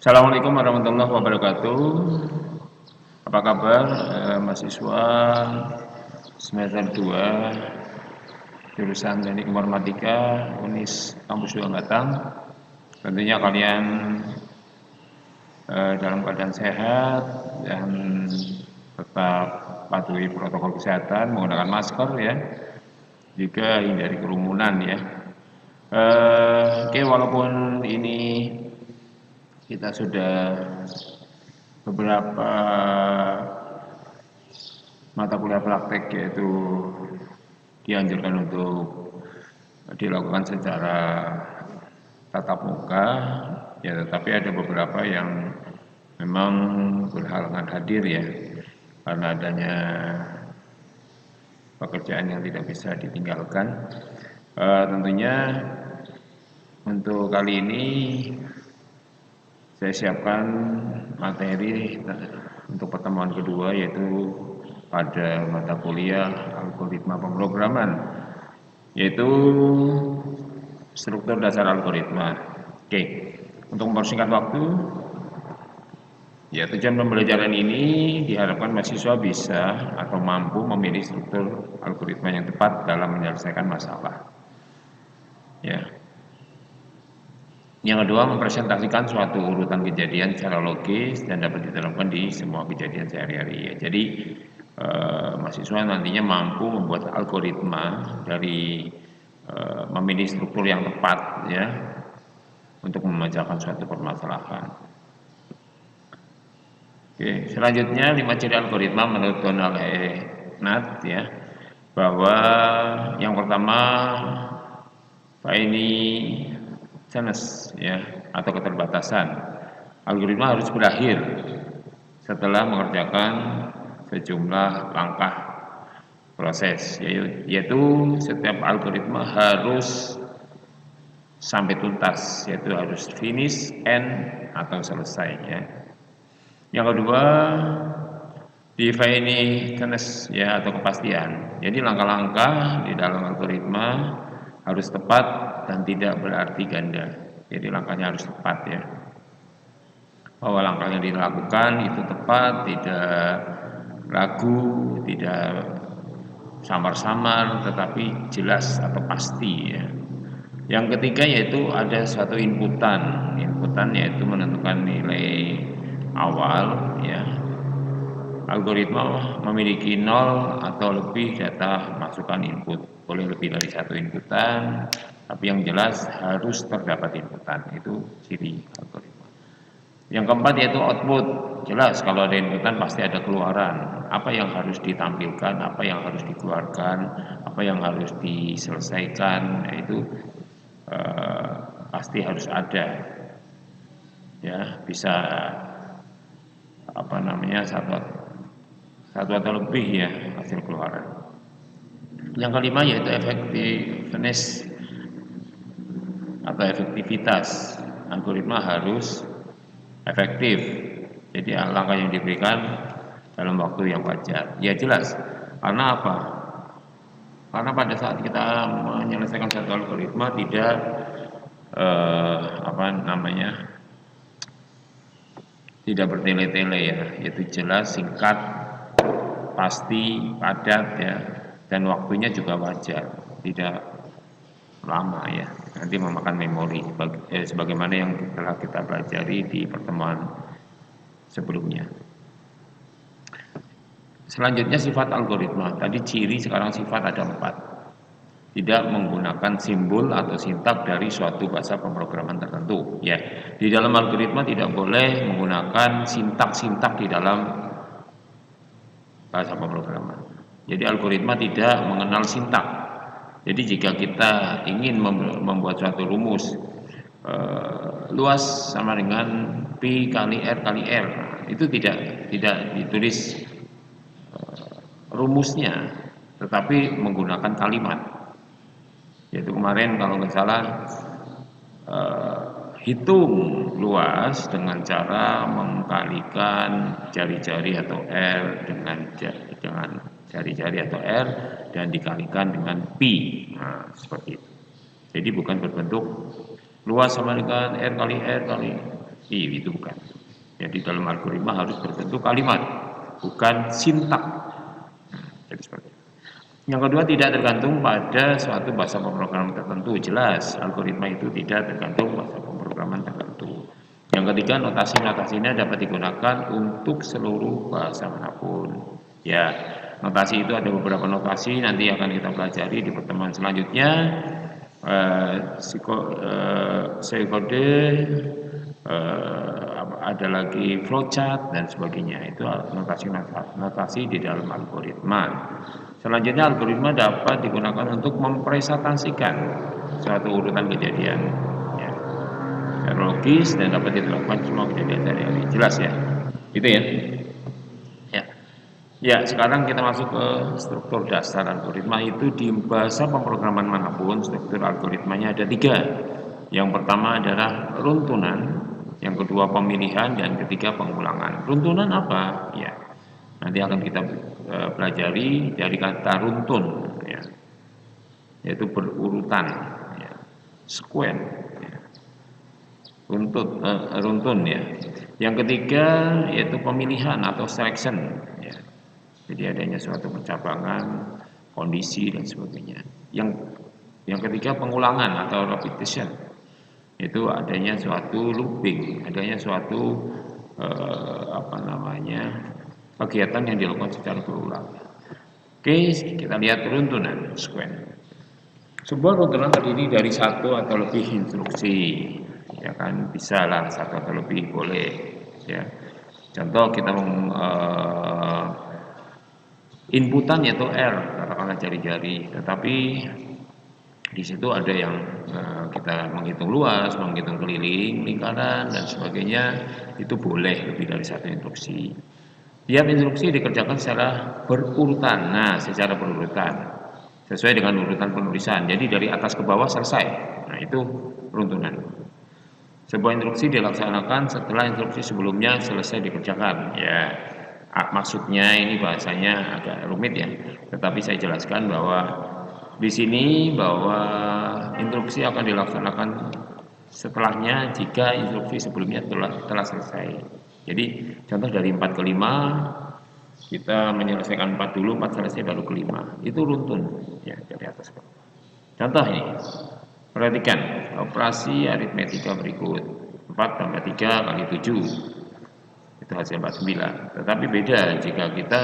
Assalamualaikum warahmatullahi wabarakatuh. Apa kabar mahasiswa semester 2 jurusan Teknik Informatika UNIS Kampus 2 Batang? Tentunya kalian dalam keadaan sehat dan tetap patuhi protokol kesehatan, menggunakan masker ya, juga hindari kerumunan ya. Oke, walaupun ini kita sudah beberapa mata kuliah praktek yaitu dianjurkan untuk dilakukan secara tatap muka ya, tetapi ada beberapa yang memang berhalangan hadir ya karena adanya pekerjaan yang tidak bisa ditinggalkan. Tentunya untuk kali ini saya siapkan materi untuk pertemuan kedua yaitu pada mata kuliah algoritma pemrograman, yaitu struktur dasar algoritma. Oke, untuk mempersingkat waktu, ya tujuan pembelajaran ini diharapkan mahasiswa bisa atau mampu memilih struktur algoritma yang tepat dalam menyelesaikan masalah. Ya. Yang kedua, mempresentasikan suatu urutan kejadian secara logis dan dapat diterapkan di semua kejadian sehari-hari. Ya. Jadi mahasiswa nantinya mampu membuat algoritma dari memilih struktur yang tepat ya untuk memecahkan suatu permasalahan. Oke, selanjutnya 5 ciri algoritma menurut Donald E. Knuth ya, bahwa yang pertama finiteness ya atau keterbatasan. Algoritma harus berakhir setelah mengerjakan sejumlah langkah proses, yaitu setiap algoritma harus sampai tuntas, yaitu harus finish, end atau selesai ya. Yang kedua, definiteness ya atau kepastian. Jadi langkah-langkah di dalam algoritma harus tepat dan tidak berarti ganda. Jadi langkahnya harus tepat ya. Bahwa langkah yang dilakukan itu tepat, tidak ragu, tidak samar-samar, tetapi jelas atau pasti ya. Yang ketiga yaitu ada suatu inputan yaitu menentukan nilai awal ya. Algoritma memiliki 0 atau lebih data masukan input, boleh lebih dari satu inputan, tapi yang jelas harus terdapat inputan, itu ciri algoritma. Yang keempat yaitu output, jelas kalau ada inputan pasti ada keluaran, apa yang harus ditampilkan, apa yang harus dikeluarkan, apa yang harus diselesaikan, itu pasti harus ada ya, bisa satu atau lebih ya hasil keluaran. Yang kelima yaitu effectiveness atau efektivitas. Algoritma harus efektif, jadi langkah yang diberikan dalam waktu yang wajar. Ya jelas, karena apa? Karena pada saat kita menyelesaikan satu algoritma tidak tidak bertele-tele ya, yaitu jelas, singkat, pasti, padat ya, dan waktunya juga wajar, tidak lama ya, nanti memakan memori sebagaimana yang telah kita pelajari di pertemuan sebelumnya. Selanjutnya sifat algoritma, tadi ciri, sekarang sifat ada 4. Tidak menggunakan simbol atau sintak dari suatu bahasa pemrograman tertentu ya. Di dalam algoritma tidak boleh menggunakan sintak-sintak di dalam bahasa pemrograman. Jadi algoritma tidak mengenal sintak. Jadi jika kita ingin membuat suatu rumus luas sama dengan P kali R kali R, itu tidak ditulis rumusnya, tetapi menggunakan kalimat. Yaitu kemarin kalau nggak salah hitung luas dengan cara mengkalikan jari-jari atau R dengan jari-jari atau R dan dikalikan dengan pi. Nah, seperti itu. Jadi bukan berbentuk luas sama dengan R kali Itu bukan. Jadi dalam algoritma harus berbentuk kalimat, bukan sintak. Jadi seperti itu. Yang kedua, tidak tergantung pada suatu bahasa pemrograman tertentu. Jelas, algoritma itu tidak tergantung bahasa pemrograman tertentu. Yang ketiga, notasi-notasinya dapat digunakan untuk seluruh bahasa manapun. Ya, notasi itu ada beberapa notasi, nanti akan kita pelajari di pertemuan selanjutnya. Psikode, ada lagi flowchart dan sebagainya. Itu notasi di dalam algoritma. Selanjutnya, algoritma dapat digunakan untuk mempresentasikan suatu urutan kejadian, ya, secara logis dan dapat diterapkan semua kejadian sehari-hari. Jelas ya, itu ya. Ya, sekarang kita masuk ke struktur dasar algoritma. Itu di bahasa pemrograman manapun, struktur algoritmanya ada 3. Yang pertama adalah runtunan, yang kedua pemilihan, dan ketiga pengulangan. Runtunan apa? Ya, nanti akan kita pelajari dari kata runtun, ya, yaitu berurutan, ya, sequence, ya. Runtun, ya. Yang ketiga yaitu pemilihan atau selection, ya. Jadi adanya suatu percabangan, kondisi dan sebagainya. Yang ketiga pengulangan atau repetition. Itu adanya suatu looping, adanya suatu kegiatan yang dilakukan secara berulang. Oke, kita lihat runtunan sequence. Sebuah runtunan terdiri dari 1 atau lebih instruksi. Ya kan, bisa lah 1 atau lebih, boleh, ya. Contoh kita inputan yaitu R, katakanlah jari-jari, tetapi di situ ada yang kita menghitung luas, menghitung keliling, lingkaran dan sebagainya. Itu boleh lebih dari 1 instruksi. Tiap instruksi dikerjakan secara berurutan. Nah, secara berurutan sesuai dengan urutan penulisan. Jadi dari atas ke bawah selesai. Nah, itu runtunan. Sebuah instruksi dilaksanakan setelah instruksi sebelumnya selesai dikerjakan. Ya, maksudnya ini bahasanya agak rumit ya, tetapi saya jelaskan bahwa di sini bahwa instruksi akan dilaksanakan setelahnya jika instruksi sebelumnya telah selesai. Jadi contoh dari 4 ke 5 kita menyelesaikan 4 dulu, 4 selesai baru ke 5. Itu runtun, ya, dari atas ke bawah. Contoh ini, perhatikan operasi aritmetika berikut. 4 tambah 3 kali 7 itu hasil 49. Tetapi beda jika kita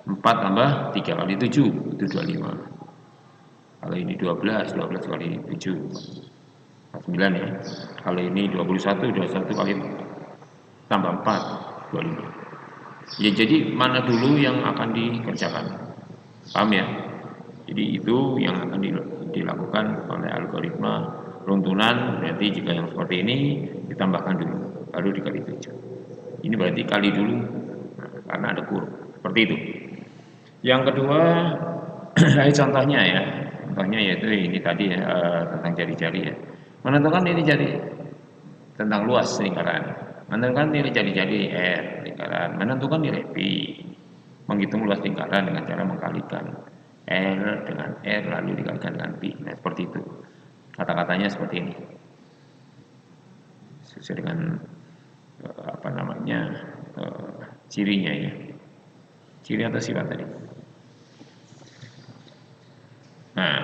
4 tambah 3 kali 7 itu 25. Kalau ini 12 kali 7 49 ya. Kalau ini 21 kali tambah 4 25. Ya, jadi mana dulu yang akan dikerjakan? Paham ya? Jadi itu yang akan dilakukan oleh algoritma runtunan. Berarti jika yang seperti ini ditambahkan dulu, baru dikali 7. Ini berarti kali dulu, karena ada kurung. Seperti itu. Yang kedua, contohnya ya. Contohnya yaitu ini tadi ya, tentang jari-jari ya. Menentukan ini jari tentang luas lingkaran. Menentukan nilai jari-jari R lingkaran, menentukan nilai P, menghitung luas lingkaran dengan cara mengkalikan R dengan R lalu dikalikan dengan P. Nah, seperti itu. Kata-katanya seperti ini. Sesuai dengan cirinya ya. Ciri atau sifat tadi. Nah,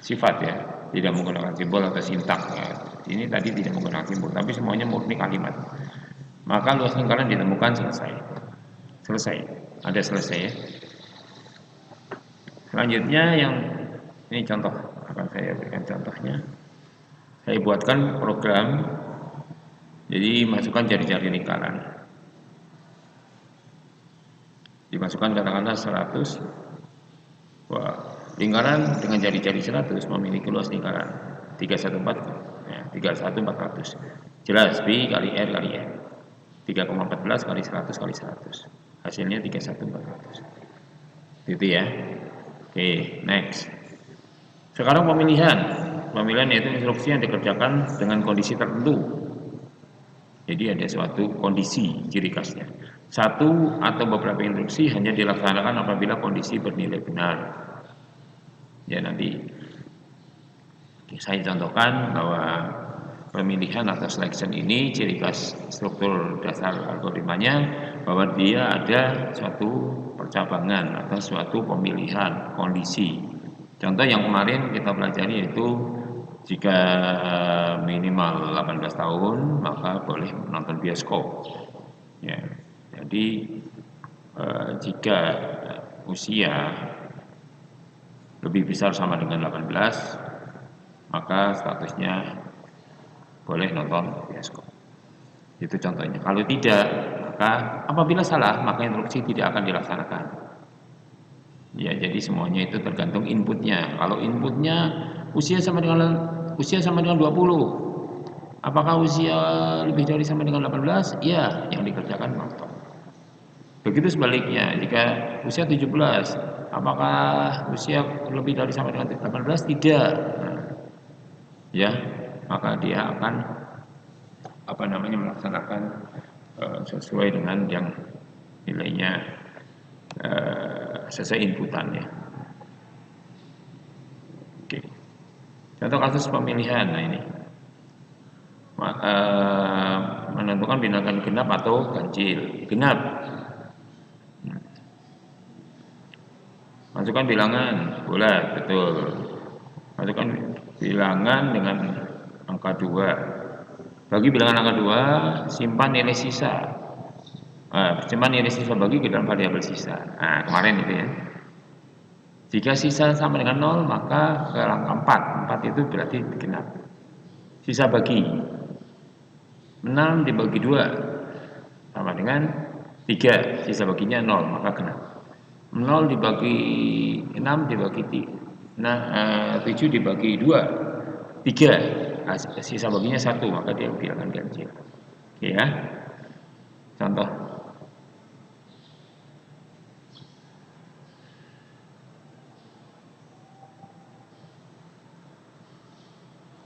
sifat ya, tidak menggunakan simbol atau sintak ya. Ini tadi tidak menggunakan simbol, tapi semuanya murni kalimat. Maka luas lingkaran ditemukan selesai. Ada selesai ya. Selanjutnya yang ini contoh, akan saya berikan contohnya. Saya buatkan program. Jadi masukkan jari-jari lingkaran. Dimasukkan katakanlah 100. Wah, lingkaran dengan jari-jari 100 memiliki luas lingkaran 314 ya, 31400. Jelas B kali R kali R. 3,14 kali 100 kali 100. Hasilnya 31400. Gitu ya. Oke, next. Sekarang pemilihan. Pemilihan yaitu instruksi yang dikerjakan dengan kondisi tertentu. Jadi ada suatu kondisi ciri khasnya. 1 atau beberapa instruksi hanya dilaksanakan apabila kondisi bernilai benar. Ya, nanti saya contohkan bahwa pemilihan atau selection ini ciri khas struktur dasar algoritmanya bahwa dia ada suatu percabangan atau suatu pemilihan kondisi. Contoh yang kemarin kita pelajari yaitu jika minimal 18 tahun maka boleh menonton bioskop. Ya, jadi jika usia lebih besar sama dengan 18 maka statusnya boleh nonton bioskop. Itu contohnya. Kalau tidak, maka apabila salah, maka instruksi tidak akan dilaksanakan. Ya, jadi semuanya itu tergantung inputnya. Kalau inputnya usia sama dengan 20, apakah usia lebih dari sama dengan 18? Ya, yang dikerjakan nonton. Begitu sebaliknya, jika usia 17, apakah usia lebih dari sama dengan 18? Tidak. Nah, ya, maka dia akan melaksanakan sesuai dengan yang nilainya sesuai inputannya. Oke. Contoh kasus pemilihan, nah ini menentukan bilangan genap atau ganjil. Genap, masukkan bilangan, boleh, betul. Masukkan bilangan dengan angka 2. Bagi bilangan angka 2, simpan nilai sisa. Simpan nilai sisa bagi ke dalam variabel sisa. Nah, kemarin itu ya. Jika sisa sama dengan 0, maka ke angka 4. 4 itu berarti genap. Sisa bagi 6 dibagi 2 sama dengan 3. Sisa baginya 0, maka genap. 0 dibagi 6 dibagi 7 dibagi 2, 3. Sisa baginya 1, maka dia bilangan ganjil. Oke ya. Contoh.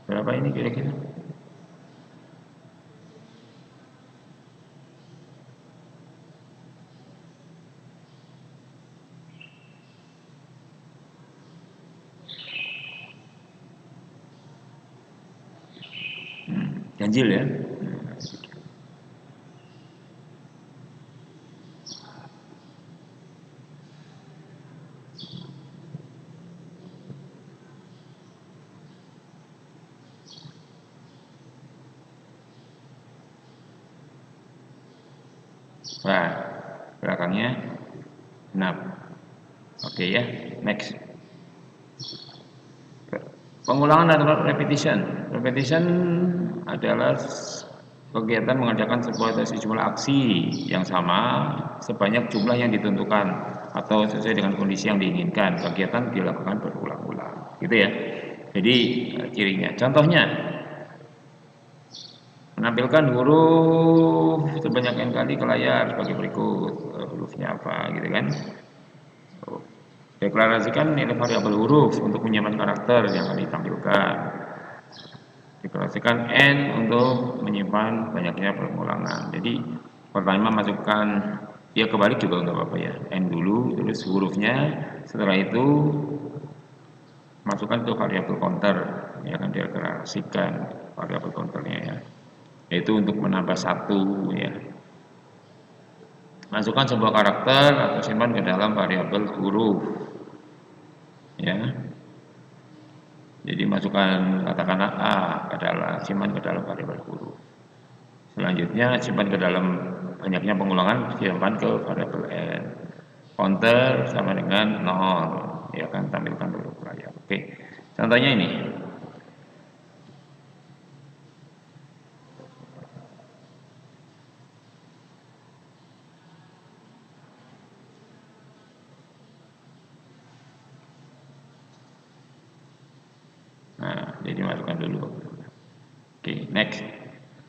Berapa ini kira-kira? Ganjil ya. Nah, belakangnya 6. Oke ya, next. Pengulangan atau repetition. Repetition adalah kegiatan mengerjakan sebuah atau sejumlah aksi yang sama sebanyak jumlah yang ditentukan atau sesuai dengan kondisi yang diinginkan. Kegiatan dilakukan berulang-ulang, gitu ya. Jadi cirinya, contohnya menampilkan huruf sebanyak n kali ke layar sebagai berikut. Hurufnya apa, gitu kan? Deklarasikan nilai variabel huruf untuk menyimpan karakter yang akan ditampilkan. Deklarasikan n untuk menyimpan banyaknya pengulangan. Jadi pertama masukkan, ya kebalik juga nggak apa-apa ya, n dulu, terus hurufnya, setelah itu masukkan ke variabel counter, ya kan, deklarasikan variabel counternya ya, yaitu untuk menambah 1 ya. Masukkan sebuah karakter atau simpan ke dalam variabel huruf ya. Jadi masukkan katakanlah A ke dalam, simpan ke dalam variabel huruf. Selanjutnya simpan ke dalam banyaknya pengulangan, simpan ke variabel n. Counter sama dengan 0, ya kan, tampilkan huruf layar. Oke, contohnya ini. Nah, jadi masukkan dulu. Oke, next.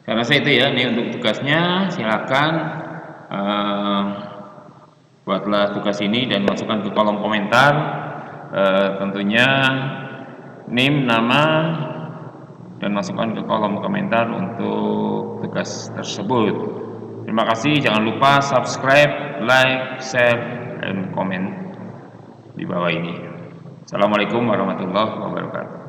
Saya rasa itu ya, ini untuk tugasnya. Silakan buatlah tugas ini dan masukkan ke kolom komentar. Tentunya NIM, nama, dan masukkan ke kolom komentar untuk tugas tersebut. Terima kasih. Jangan lupa subscribe, like, share, dan komen di bawah ini. Assalamualaikum warahmatullahi wabarakatuh.